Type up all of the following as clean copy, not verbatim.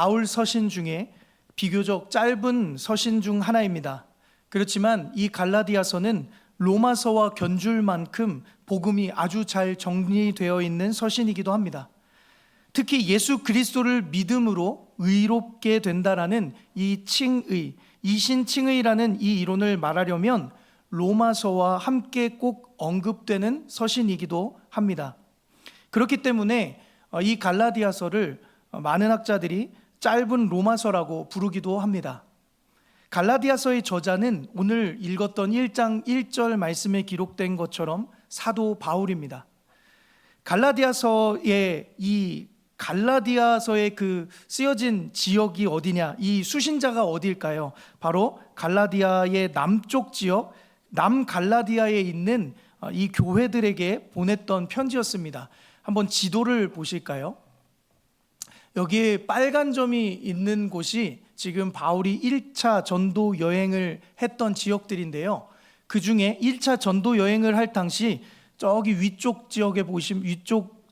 바울 서신 중에 비교적 짧은 서신 중 하나입니다. 그렇지만 이 갈라디아서는 로마서와 견줄 만큼 복음이 아주 잘 정리되어 있는 서신이기도 합니다. 특히 예수 그리스도를 믿음으로 의롭게 된다라는 이 칭의, 이신칭의라는 이 이론을 말하려면 로마서와 함께 꼭 언급되는 서신이기도 합니다. 그렇기 때문에 이 갈라디아서를 많은 학자들이 짧은 로마서라고 부르기도 합니다. 갈라디아서의 저자는 오늘 읽었던 1장 1절 말씀에 기록된 것처럼 사도 바울입니다. 갈라디아서의 그 쓰여진 지역이 어디냐? 이 수신자가 어디일까요? 바로 갈라디아의 남쪽 지역, 남갈라디아에 있는 이 교회들에게 보냈던 편지였습니다. 한번 지도를 보실까요? 여기에 빨간 점이 있는 곳이 지금 바울이 1차 전도 여행을 했던 지역들인데요. 그 중에 1차 전도 여행을 할 당시 저기 위쪽 지역에 보시면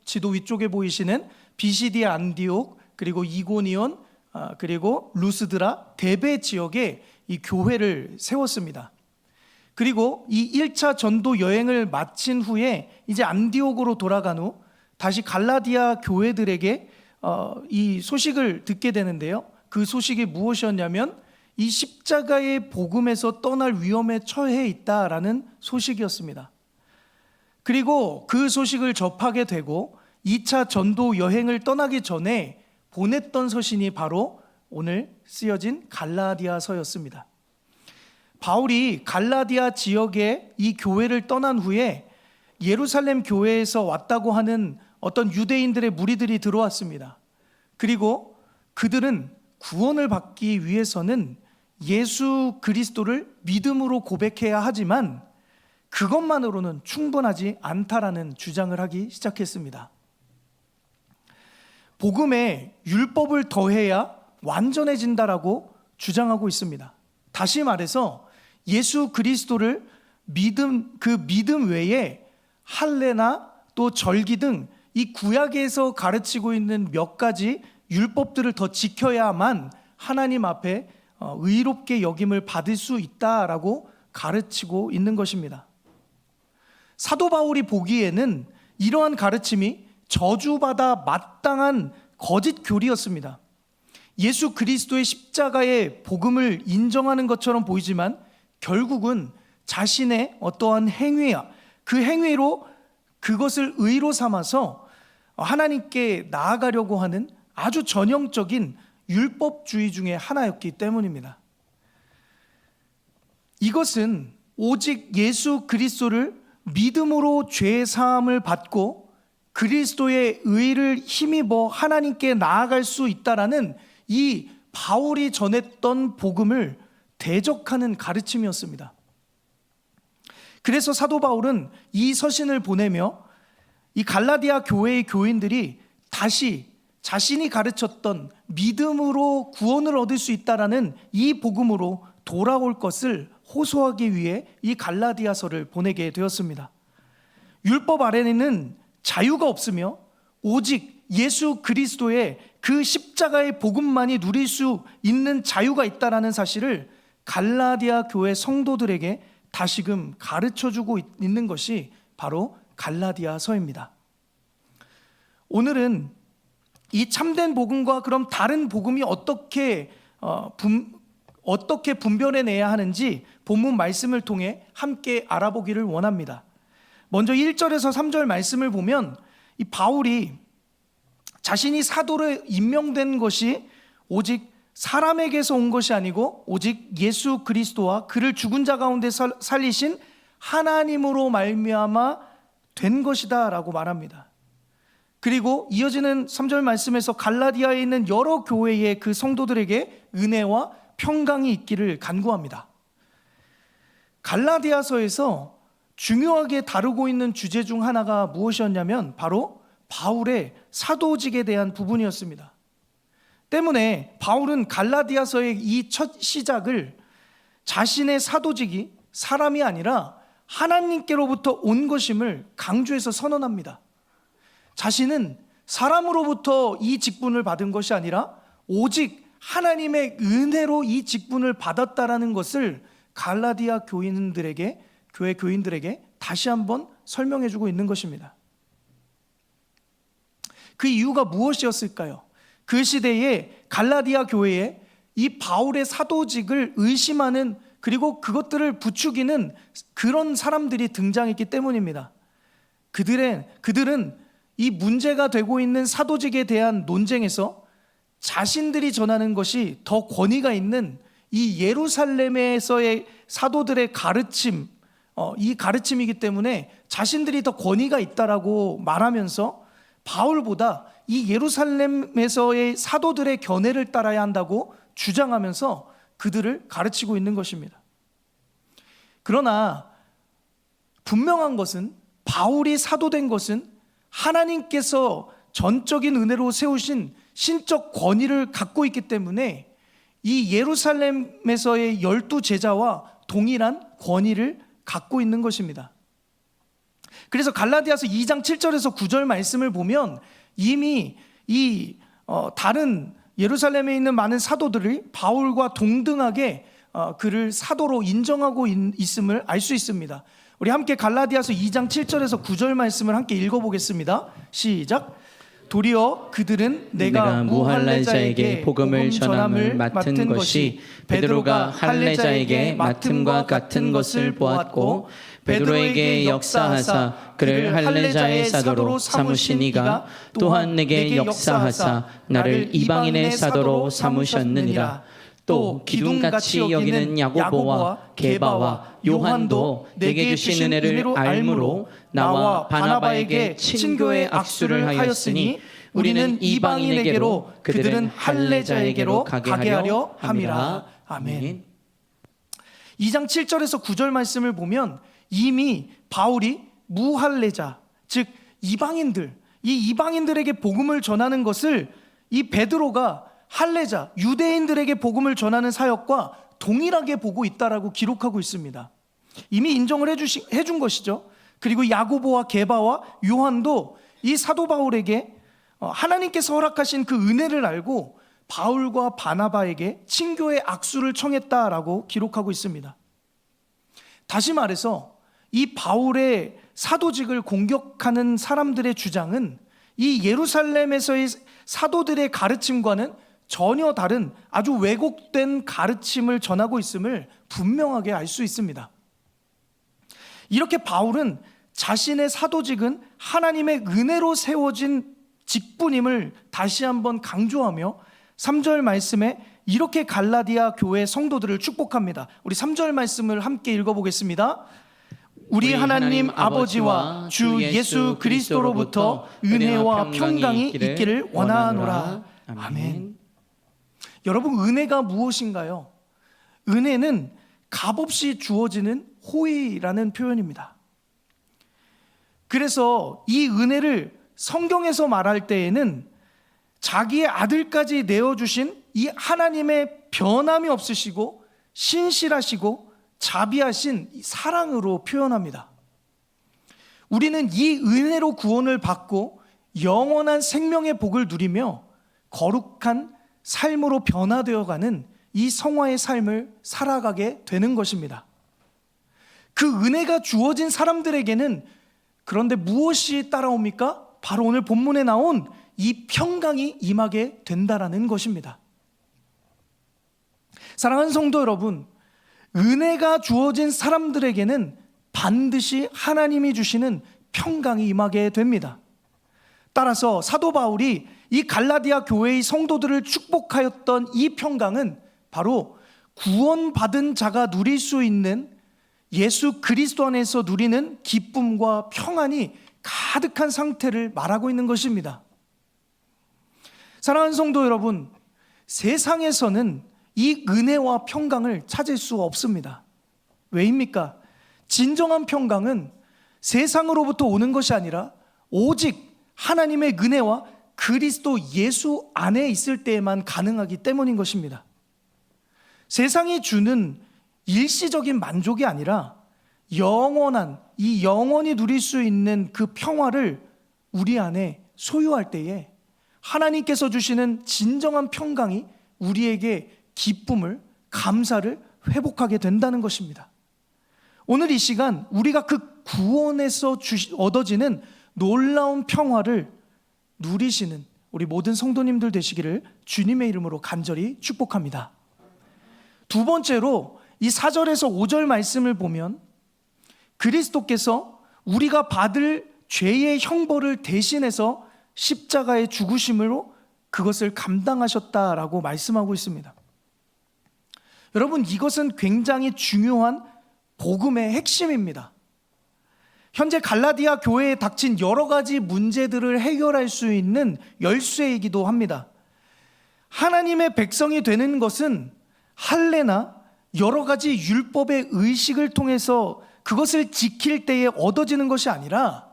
지도 위쪽에 보이시는 비시디아 안디옥, 그리고 이고니온, 그리고 루스드라, 데베 지역에 이 교회를 세웠습니다. 그리고 이 1차 전도 여행을 마친 후에 이제 안디옥으로 돌아간 후 다시 갈라디아 교회들에게 이 소식을 듣게 되는데요. 그 소식이 무엇이었냐면 이 십자가의 복음에서 떠날 위험에 처해 있다라는 소식이었습니다. 그리고 그 소식을 접하게 되고 2차 전도 여행을 떠나기 전에 보냈던 서신이 바로 오늘 쓰여진 갈라디아서였습니다. 바울이 갈라디아 지역의 이 교회를 떠난 후에 예루살렘 교회에서 왔다고 하는 어떤 유대인들의 무리들이 들어왔습니다. 그리고 그들은 구원을 받기 위해서는 예수 그리스도를 믿음으로 고백해야 하지만 그것만으로는 충분하지 않다라는 주장을 하기 시작했습니다. 복음에 율법을 더해야 완전해진다라고 주장하고 있습니다. 다시 말해서 예수 그리스도를 그 믿음 외에 할례나 또 절기 등 이 구약에서 가르치고 있는 몇 가지 율법들을 더 지켜야만 하나님 앞에 의롭게 여김을 받을 수 있다라고 가르치고 있는 것입니다. 사도 바울이 보기에는 이러한 가르침이 저주받아 마땅한 거짓 교리였습니다. 예수 그리스도의 십자가의 복음을 인정하는 것처럼 보이지만 결국은 자신의 어떠한 행위야, 그 행위로 그것을 의로 삼아서 하나님께 나아가려고 하는 아주 전형적인 율법주의 중에 하나였기 때문입니다. 이것은 오직 예수 그리스도를 믿음으로 죄 사함을 받고 그리스도의 의를 힘입어 하나님께 나아갈 수 있다라는 이 바울이 전했던 복음을 대적하는 가르침이었습니다. 그래서 사도 바울은 이 서신을 보내며 이 갈라디아 교회의 교인들이 다시 자신이 가르쳤던 믿음으로 구원을 얻을 수 있다라는 이 복음으로 돌아올 것을 호소하기 위해 이 갈라디아서를 보내게 되었습니다. 율법 아래에는 자유가 없으며 오직 예수 그리스도의 그 십자가의 복음만이 누릴 수 있는 자유가 있다라는 사실을 갈라디아 교회 성도들에게 다시금 가르쳐주고 있는 것이 바로 갈라디아서입니다. 오늘은 이 참된 복음과 그럼 다른 복음이 어떻게 분별해내야 하는지 본문 말씀을 통해 함께 알아보기를 원합니다. 먼저 1절에서 3절 말씀을 보면 이 바울이 자신이 사도로 임명된 것이 오직 사람에게서 온 것이 아니고 오직 예수 그리스도와 그를 죽은 자 가운데 살리신 하나님으로 말미암아 된 것이다 라고 말합니다. 그리고 이어지는 3절 말씀에서 갈라디아에 있는 여러 교회의 그 성도들에게 은혜와 평강이 있기를 간구합니다. 갈라디아서에서 중요하게 다루고 있는 주제 중 하나가 무엇이었냐면 바로 바울의 사도직에 대한 부분이었습니다. 때문에 바울은 갈라디아서의 이 첫 시작을 자신의 사도직이 사람이 아니라 하나님께로부터 온 것임을 강조해서 선언합니다. 자신은 사람으로부터 이 직분을 받은 것이 아니라 오직 하나님의 은혜로 이 직분을 받았다라는 것을 갈라디아 교인들에게, 교회 교인들에게 다시 한번 설명해 주고 있는 것입니다. 그 이유가 무엇이었을까요? 그 시대에 갈라디아 교회에 이 바울의 사도직을 의심하는, 그리고 그것들을 부추기는 그런 사람들이 등장했기 때문입니다. 그들은 이 문제가 되고 있는 사도직에 대한 논쟁에서 자신들이 전하는 것이 더 권위가 있는 이 예루살렘에서의 사도들의 가르침, 이 가르침이기 때문에 자신들이 더 권위가 있다라고 말하면서 바울보다 이 예루살렘에서의 사도들의 견해를 따라야 한다고 주장하면서 그들을 가르치고 있는 것입니다. 그러나 분명한 것은, 바울이 사도된 것은 하나님께서 전적인 은혜로 세우신 신적 권위를 갖고 있기 때문에 이 예루살렘에서의 12제자와 동일한 권위를 갖고 있는 것입니다. 그래서 갈라디아서 2장 7절에서 9절 말씀을 보면 이미 다른 예루살렘에 있는 많은 사도들이 바울과 동등하게 그를 사도로 인정하고 있음을 알 수 있습니다. 우리 함께 갈라디아서 2장 7절에서 9절 말씀을 함께 읽어보겠습니다. 시작. 도리어 그들은 내가 무할례자에게 복음을 전함을 맡은 것이 베드로가 할례자에게 맡음과 같은 것을 보았고, 베드로에게 역사하사 그를 할례자의 사도로 삼으신 이가 또한 내게 역사하사 나를 이방인의 사도로 삼으셨느니라. 또 기둥같이 여기는 야고보와 게바와 요한도 내게 주신 은혜를 알므로 나와 바나바에게 친교의 악수를 하였으니 우리는 이방인에게로 그들은 할례자에게로 가게 하려 함이라. 아멘. 2장 7절에서 9절 말씀을 보면 이미 바울이 무할례자, 즉 이방인들, 이 이방인들에게 복음을 전하는 것을 이 베드로가 할례자, 유대인들에게 복음을 전하는 사역과 동일하게 보고 있다라고 기록하고 있습니다. 이미 인정을 해준 것이죠. 그리고 야고보와 게바와 요한도 이 사도 바울에게 하나님께서 허락하신 그 은혜를 알고 바울과 바나바에게 친교의 악수를 청했다라고 기록하고 있습니다. 다시 말해서 이 바울의 사도직을 공격하는 사람들의 주장은 이 예루살렘에서의 사도들의 가르침과는 전혀 다른 아주 왜곡된 가르침을 전하고 있음을 분명하게 알 수 있습니다. 이렇게 바울은 자신의 사도직은 하나님의 은혜로 세워진 직분임을 다시 한번 강조하며 3절 말씀에 이렇게 갈라디아 교회 성도들을 축복합니다. 우리 3절 말씀을 함께 읽어보겠습니다. 우리 하나님 아버지와 주 예수 그리스도로부터 은혜와 평강이 있기를 원하노라. 아멘. 여러분, 은혜가 무엇인가요? 은혜는 값없이 주어지는 호의라는 표현입니다. 그래서 이 은혜를 성경에서 말할 때에는 자기의 아들까지 내어주신 이 하나님의 변함이 없으시고 신실하시고 자비하신 사랑으로 표현합니다. 우리는 이 은혜로 구원을 받고 영원한 생명의 복을 누리며 거룩한 삶으로 변화되어가는 이 성화의 삶을 살아가게 되는 것입니다. 그 은혜가 주어진 사람들에게는 그런데 무엇이 따라옵니까? 바로 오늘 본문에 나온 이 평강이 임하게 된다라는 것입니다. 사랑하는 성도 여러분, 은혜가 주어진 사람들에게는 반드시 하나님이 주시는 평강이 임하게 됩니다. 따라서 사도 바울이 이 갈라디아 교회의 성도들을 축복하였던 이 평강은 바로 구원받은 자가 누릴 수 있는 예수 그리스도 안에서 누리는 기쁨과 평안이 가득한 상태를 말하고 있는 것입니다. 사랑하는 성도 여러분, 세상에서는 이 은혜와 평강을 찾을 수 없습니다. 왜입니까? 진정한 평강은 세상으로부터 오는 것이 아니라 오직 하나님의 은혜와 그리스도 예수 안에 있을 때에만 가능하기 때문인 것입니다. 세상이 주는 일시적인 만족이 아니라 영원한, 이 영원히 누릴 수 있는 그 평화를 우리 안에 소유할 때에 하나님께서 주시는 진정한 평강이 우리에게 기쁨을, 감사를 회복하게 된다는 것입니다. 오늘 이 시간 우리가 그 구원에서 얻어지는 놀라운 평화를 누리시는 우리 모든 성도님들 되시기를 주님의 이름으로 간절히 축복합니다. 두 번째로 이 4절에서 5절 말씀을 보면 그리스도께서 우리가 받을 죄의 형벌을 대신해서 십자가의 죽으심으로 그것을 감당하셨다라고 말씀하고 있습니다. 여러분, 이것은 굉장히 중요한 복음의 핵심입니다. 현재 갈라디아 교회에 닥친 여러 가지 문제들을 해결할 수 있는 열쇠이기도 합니다. 하나님의 백성이 되는 것은 할례나 여러 가지 율법의 의식을 통해서 그것을 지킬 때에 얻어지는 것이 아니라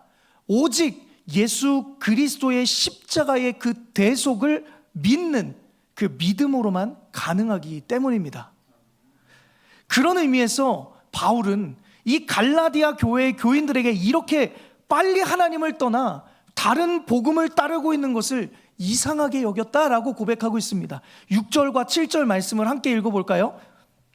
오직 예수 그리스도의 십자가의 그 대속을 믿는 그 믿음으로만 가능하기 때문입니다. 그런 의미에서 바울은 이 갈라디아 교회의 교인들에게 이렇게 빨리 하나님을 떠나 다른 복음을 따르고 있는 것을 이상하게 여겼다라고 고백하고 있습니다. 6절과 7절 말씀을 함께 읽어볼까요?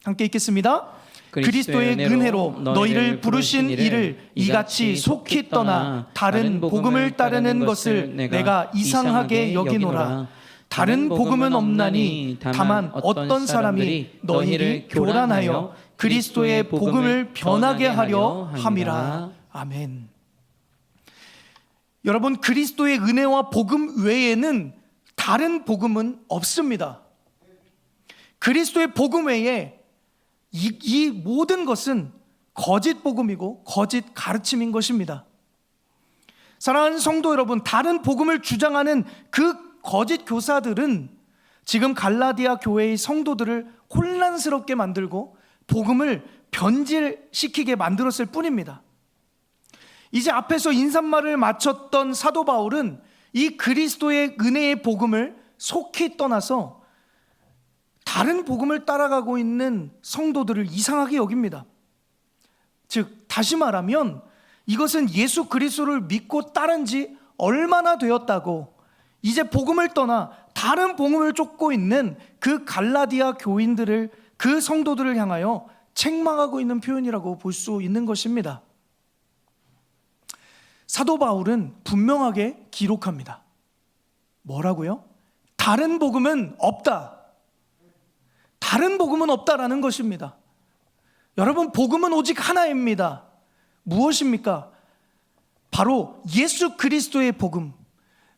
함께 읽겠습니다. 그리스도의 은혜로 너희를 부르신 이를 이같이 속히 떠나 다른 복음을 따르는 것을 내가 이상하게 여기노라. 다른 복음은 없나니 다만 어떤 사람이 너희를 교란하여 그리스도의 복음을 변하게 하려 함이라. 아멘. 여러분, 그리스도의 은혜와 복음 외에는 다른 복음은 없습니다. 그리스도의 복음 외에 이 모든 것은 거짓 복음이고 거짓 가르침인 것입니다. 사랑하는 성도 여러분, 다른 복음을 주장하는 그 거짓 교사들은 지금 갈라디아 교회의 성도들을 혼란스럽게 만들고 복음을 변질시키게 만들었을 뿐입니다. 이제 앞에서 인사말을 마쳤던 사도 바울은 이 그리스도의 은혜의 복음을 속히 떠나서 다른 복음을 따라가고 있는 성도들을 이상하게 여깁니다. 즉, 다시 말하면 이것은 예수 그리스도를 믿고 따른 지 얼마나 되었다고 이제 복음을 떠나 다른 복음을 쫓고 있는 그 갈라디아 교인들을, 그 성도들을 향하여 책망하고 있는 표현이라고 볼 수 있는 것입니다. 사도 바울은 분명하게 기록합니다. 뭐라고요? 다른 복음은 없다. 다른 복음은 없다라는 것입니다. 여러분, 복음은 오직 하나입니다. 무엇입니까? 바로 예수 그리스도의 복음.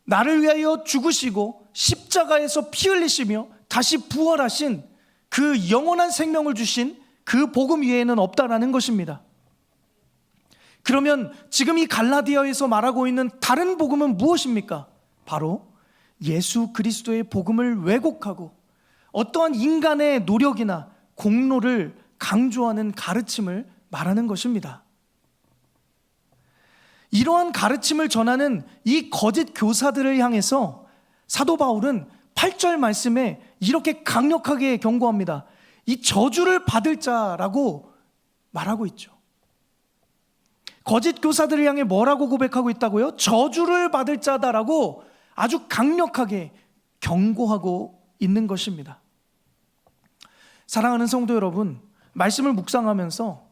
나를 위하여 죽으시고 십자가에서 피 흘리시며 다시 부활하신 그 영원한 생명을 주신 그 복음 외에는 없다라는 것입니다. 그러면 지금 이 갈라디아에서 말하고 있는 다른 복음은 무엇입니까? 바로 예수 그리스도의 복음을 왜곡하고 어떠한 인간의 노력이나 공로를 강조하는 가르침을 말하는 것입니다. 이러한 가르침을 전하는 이 거짓 교사들을 향해서 사도 바울은 8절 말씀에 이렇게 강력하게 경고합니다. 이 저주를 받을 자라고 말하고 있죠. 거짓 교사들을 향해 뭐라고 고백하고 있다고요? 저주를 받을 자다라고 아주 강력하게 경고하고 있는 것입니다. 사랑하는 성도 여러분, 말씀을 묵상하면서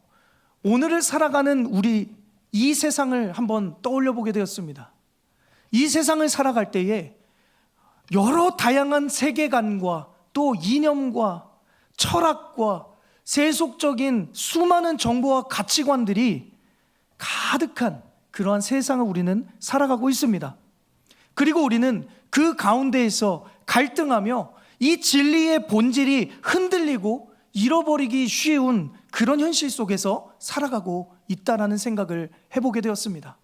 오늘을 살아가는 우리 이 세상을 한번 떠올려 보게 되었습니다. 이 세상을 살아갈 때에 여러 다양한 세계관과 또 이념과 철학과 세속적인 수많은 정보와 가치관들이 가득한 그러한 세상을 우리는 살아가고 있습니다. 그리고 우리는 그 가운데에서 갈등하며 이 진리의 본질이 흔들리고 잃어버리기 쉬운 그런 현실 속에서 살아가고 있다라는 생각을 해보게 되었습니다.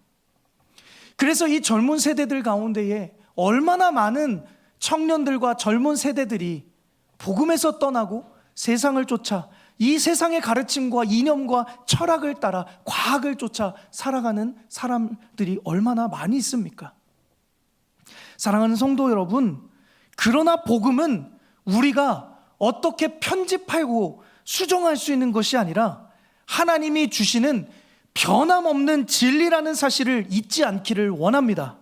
그래서 이 젊은 세대들 가운데에 얼마나 많은 청년들과 젊은 세대들이 복음에서 떠나고 세상을 쫓아 이 세상의 가르침과 이념과 철학을 따라 과학을 쫓아 살아가는 사람들이 얼마나 많이 있습니까? 사랑하는 성도 여러분, 그러나 복음은 우리가 어떻게 편집하고 수정할 수 있는 것이 아니라 하나님이 주시는 변함없는 진리라는 사실을 잊지 않기를 원합니다.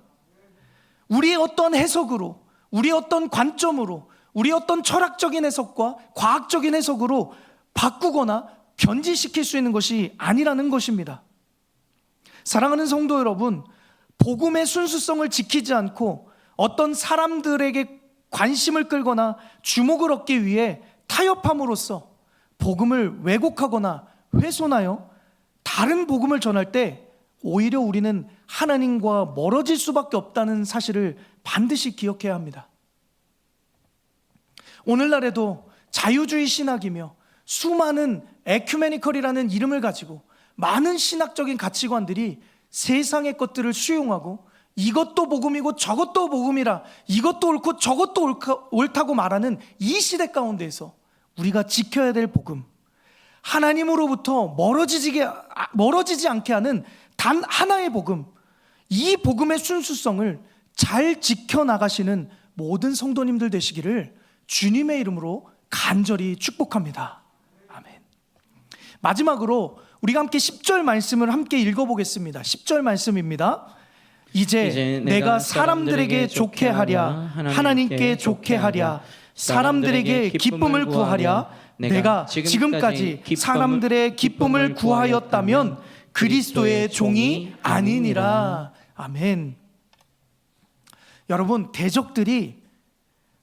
우리의 어떤 해석으로, 우리 어떤 관점으로, 우리 어떤 철학적인 해석과 과학적인 해석으로 바꾸거나 변질시킬 수 있는 것이 아니라는 것입니다. 사랑하는 성도 여러분, 복음의 순수성을 지키지 않고 어떤 사람들에게 관심을 끌거나 주목을 얻기 위해 타협함으로써 복음을 왜곡하거나 훼손하여 다른 복음을 전할 때 오히려 우리는 하나님과 멀어질 수밖에 없다는 사실을 반드시 기억해야 합니다. 오늘날에도 자유주의 신학이며 수많은 에큐메니컬이라는 이름을 가지고 많은 신학적인 가치관들이 세상의 것들을 수용하고 이것도 복음이고 저것도 복음이라, 이것도 옳고 저것도 옳다고 말하는 이 시대 가운데에서 우리가 지켜야 될 복음, 하나님으로부터 멀어지지 않게 하는 단 하나의 복음, 이 복음의 순수성을 잘 지켜나가시는 모든 성도님들 되시기를 주님의 이름으로 간절히 축복합니다. 아멘. 마지막으로 우리가 함께 10절 말씀을 함께 읽어보겠습니다. 10절 말씀입니다. 이제 내가 사람들에게 좋게 하랴, 하나님께 좋게 하랴, 사람들에게 기쁨을 구하랴. 내가 지금까지 사람들의 기쁨을 구하였다면 그리스도의 종이 아니니라. 아멘. 여러분, 대적들이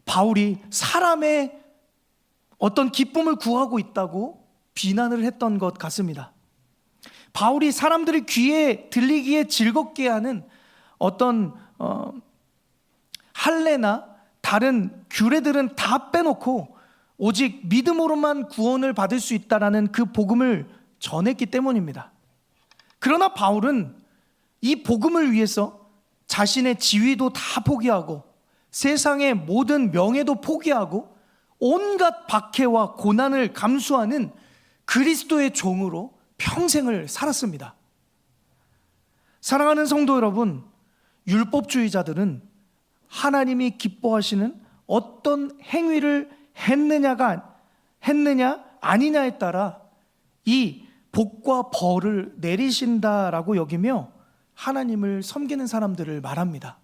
바울이 사람의 어떤 기쁨을 구하고 있다고 비난을 했던 것 같습니다. 바울이 사람들의 귀에 들리기에 즐겁게 하는 어떤 할례나 다른 규례들은 다 빼놓고 오직 믿음으로만 구원을 받을 수 있다라는 그 복음을 전했기 때문입니다. 그러나 바울은 이 복음을 위해서 자신의 지위도 다 포기하고 세상의 모든 명예도 포기하고 온갖 박해와 고난을 감수하는 그리스도의 종으로 평생을 살았습니다. 사랑하는 성도 여러분, 율법주의자들은 하나님이 기뻐하시는 어떤 행위를 했느냐 아니냐에 따라 이 복과 벌을 내리신다라고 여기며 하나님을 섬기는 사람들을 말합니다.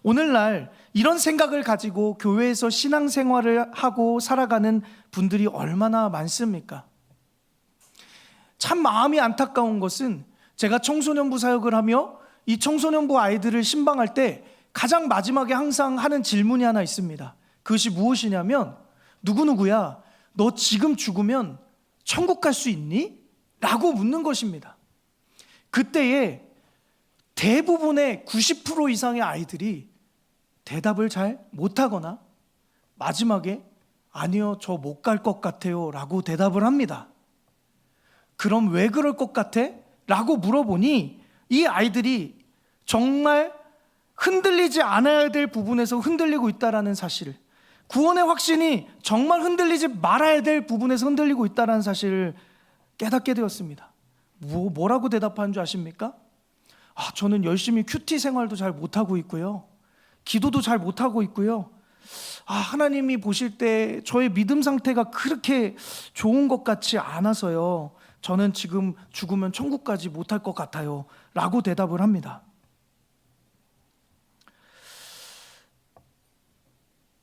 오늘날 이런 생각을 가지고 교회에서 신앙생활을 하고 살아가는 분들이 얼마나 많습니까? 참 마음이 안타까운 것은 제가 청소년부 사역을 하며 이 청소년부 아이들을 신방할 때 가장 마지막에 항상 하는 질문이 하나 있습니다. 그것이 무엇이냐면, 누구누구야, 너 지금 죽으면 천국 갈 수 있니? 라고 묻는 것입니다. 그때에 대부분의 90% 이상의 아이들이 대답을 잘 못하거나 마지막에 아니요, 저 못 갈 것 같아요 라고 대답을 합니다. 그럼 왜 그럴 것 같아? 라고 물어보니 이 아이들이 정말 흔들리지 않아야 될 부분에서 흔들리고 있다는 사실을, 구원의 확신이 정말 흔들리지 말아야 될 부분에서 흔들리고 있다는 사실을 깨닫게 되었습니다. 뭐라고 대답하는 줄 아십니까? 저는 열심히 큐티 생활도 잘 못하고 있고요, 기도도 잘 못하고 있고요, 하나님이 보실 때 저의 믿음 상태가 그렇게 좋은 것 같지 않아서요, 저는 지금 죽으면 천국 가지 못할 것 같아요 라고 대답을 합니다.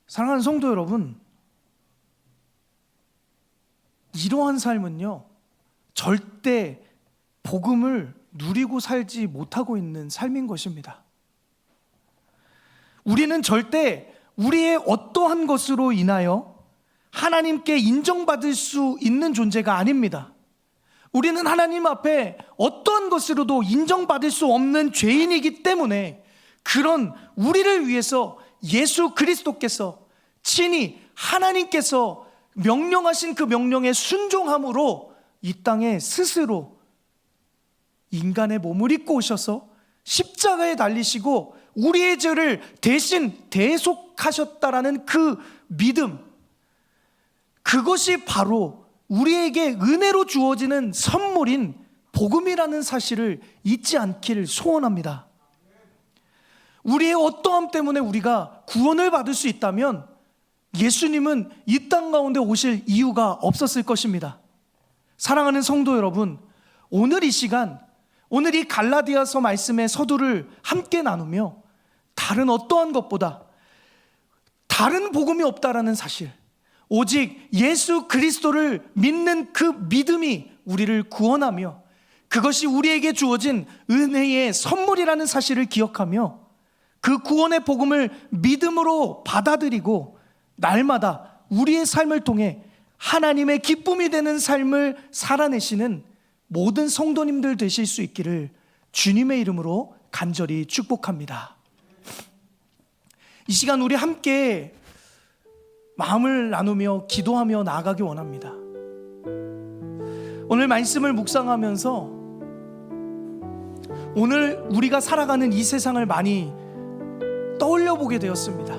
사랑하는 성도 여러분, 이러한 삶은요, 절대 복음을 누리고 살지 못하고 있는 삶인 것입니다. 우리는 절대 우리의 어떠한 것으로 인하여 하나님께 인정받을 수 있는 존재가 아닙니다. 우리는 하나님 앞에 어떠한 것으로도 인정받을 수 없는 죄인이기 때문에 그런 우리를 위해서 예수 그리스도께서 친히 하나님께서 명령하신 그 명령에 순종함으로 이 땅에 스스로 인간의 몸을 입고 오셔서 십자가에 달리시고 우리의 죄를 대신 대속하셨다라는 그 믿음, 그것이 바로 우리에게 은혜로 주어지는 선물인 복음이라는 사실을 잊지 않기를 소원합니다. 우리의 어떠함 때문에 우리가 구원을 받을 수 있다면 예수님은 이 땅 가운데 오실 이유가 없었을 것입니다. 사랑하는 성도 여러분, 오늘 이 시간, 오늘 이 갈라디아서 말씀의 서두를 함께 나누며 다른 어떠한 것보다 다른 복음이 없다라는 사실, 오직 예수 그리스도를 믿는 그 믿음이 우리를 구원하며 그것이 우리에게 주어진 은혜의 선물이라는 사실을 기억하며 그 구원의 복음을 믿음으로 받아들이고 날마다 우리의 삶을 통해 하나님의 기쁨이 되는 삶을 살아내시는 모든 성도님들 되실 수 있기를 주님의 이름으로 간절히 축복합니다. 이 시간 우리 함께 마음을 나누며 기도하며 나아가기 원합니다. 오늘 말씀을 묵상하면서 오늘 우리가 살아가는 이 세상을 많이 떠올려 보게 되었습니다.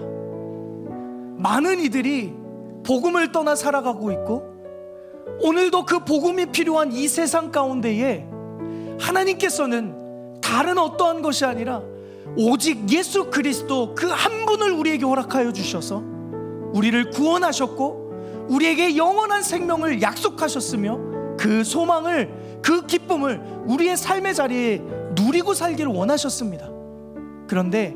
많은 이들이 복음을 떠나 살아가고 있고 오늘도 그 복음이 필요한 이 세상 가운데에 하나님께서는 다른 어떠한 것이 아니라 오직 예수 그리스도 그 한 분을 우리에게 허락하여 주셔서 우리를 구원하셨고 우리에게 영원한 생명을 약속하셨으며 그 소망을, 그 기쁨을 우리의 삶의 자리에 누리고 살기를 원하셨습니다. 그런데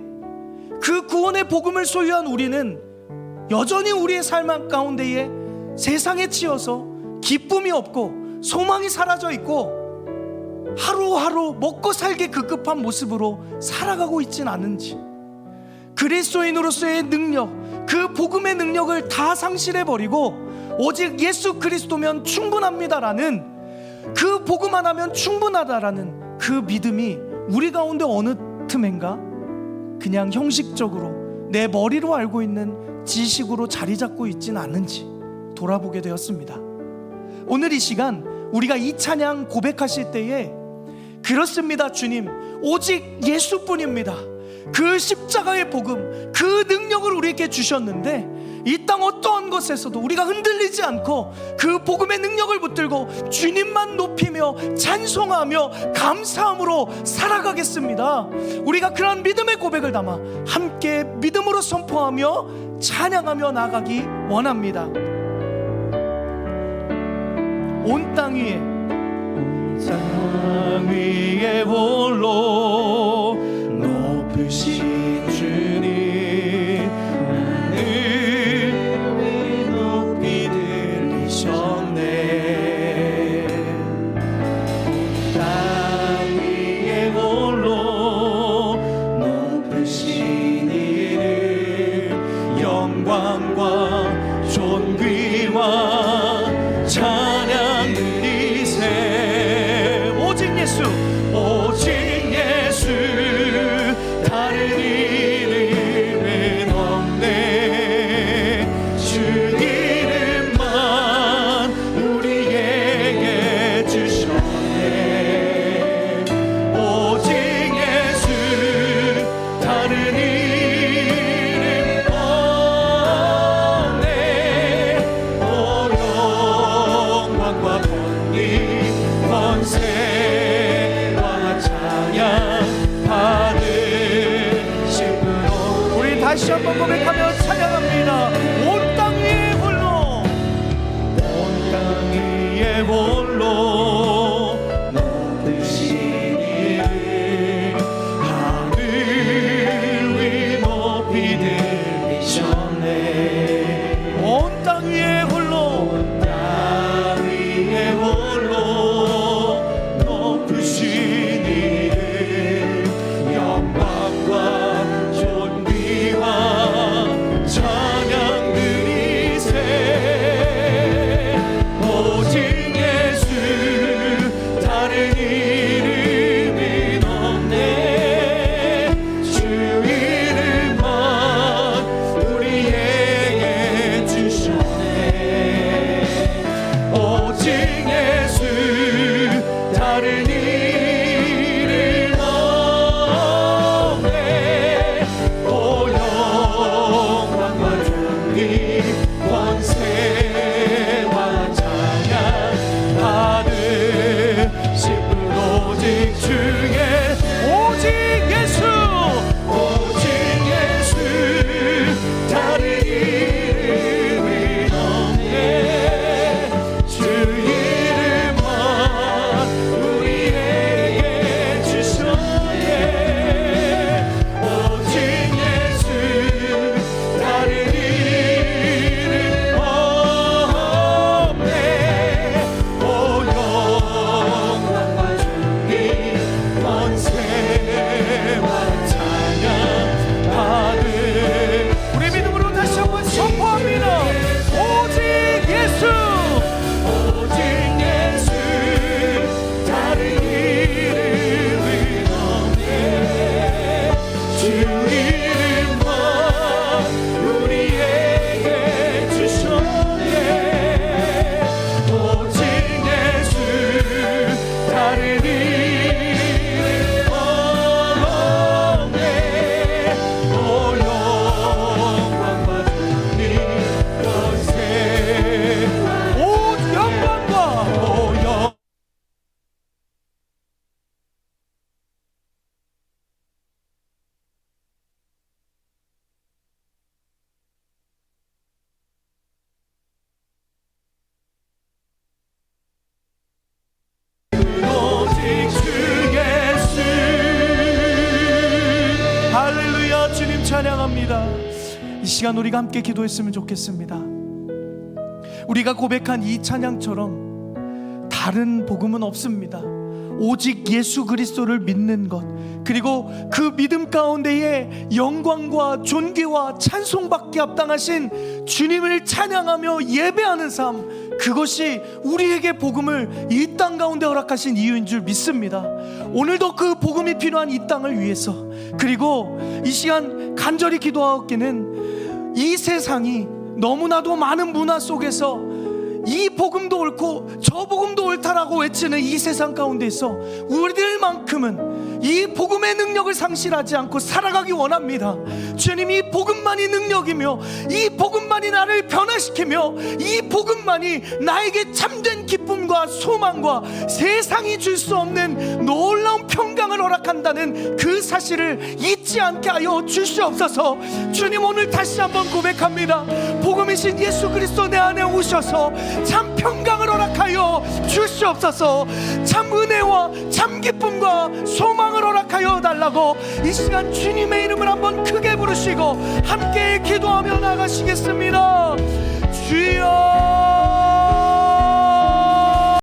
그 구원의 복음을 소유한 우리는 여전히 우리의 삶 가운데에 세상에 치여서 기쁨이 없고 소망이 사라져 있고 하루하루 먹고 살기 급급한 모습으로 살아가고 있진 않은지, 그리스도인으로서의 능력, 그 복음의 능력을 다 상실해버리고 오직 예수 그리스도면 충분합니다라는, 그 복음 하나면 충분하다라는 그 믿음이 우리 가운데 어느 틈엔가 그냥 형식적으로 내 머리로 알고 있는 지식으로 자리 잡고 있진 않은지 돌아보게 되었습니다. 오늘 이 시간 우리가 이 찬양 고백하실 때에 그렇습니다 주님, 오직 예수뿐입니다. 그 십자가의 복음, 그 능력을 우리에게 주셨는데 이 땅 어떠한 것에서도 우리가 흔들리지 않고 그 복음의 능력을 붙들고 주님만 높이며 찬송하며 감사함으로 살아가겠습니다. 우리가 그런 믿음의 고백을 담아 함께 믿음으로 선포하며 찬양하며 나가기 원합니다. 온 땅 위에 홀로 높으신 주님, 하늘 높이 들리셨네. 땅 위에 홀로 높으신 이름, 영광과 존귀와 찬양 드리세. 오직 예수, 오직 예수, 다른 이름은 없네. 주 이름만 우리에게 주셨네. 오직 예수, 다른 이름 없네. 오직 시간 우리가 함께 기도했으면 좋겠습니다. 우리가 고백한 이 찬양처럼 다른 복음은 없습니다. 오직 예수 그리스도를 믿는 것, 그리고 그 믿음 가운데에 영광과 존귀와 찬송받기 합당하신 주님을 찬양하며 예배하는 삶, 그것이 우리에게 복음을 이 땅 가운데 허락하신 이유인 줄 믿습니다. 오늘도 그 복음이 필요한 이 땅을 위해서, 그리고 이 시간 간절히 기도하기는 이 세상이 너무나도 많은 문화 속에서 이 복음도 옳고 저 복음도 옳다라고 외치는 이 세상 가운데서 우리들만큼은 이 복음의 능력을 상실하지 않고 살아가기 원합니다. 주님, 이 복음만이 능력이며 이 복음만이 나를 변화시키며 이 복음만이 나에게 참된 기쁨과 소망과 세상이 줄 수 없는 놀라운 평강을 허락한다는 그 사실을 잊지 않게 하여 주시옵소서. 주님, 오늘 다시 한번 고백합니다. 복음이신 예수 그리스도 내 안에 오셔서 참 평강을 허락하여 주시옵소서. 참 은혜와 참 기쁨과 소망을 허락하여 달라고 이 시간 주님의 이름을 한번 크게 부르시고 함께 기도하며 나가시겠습니다. 주여.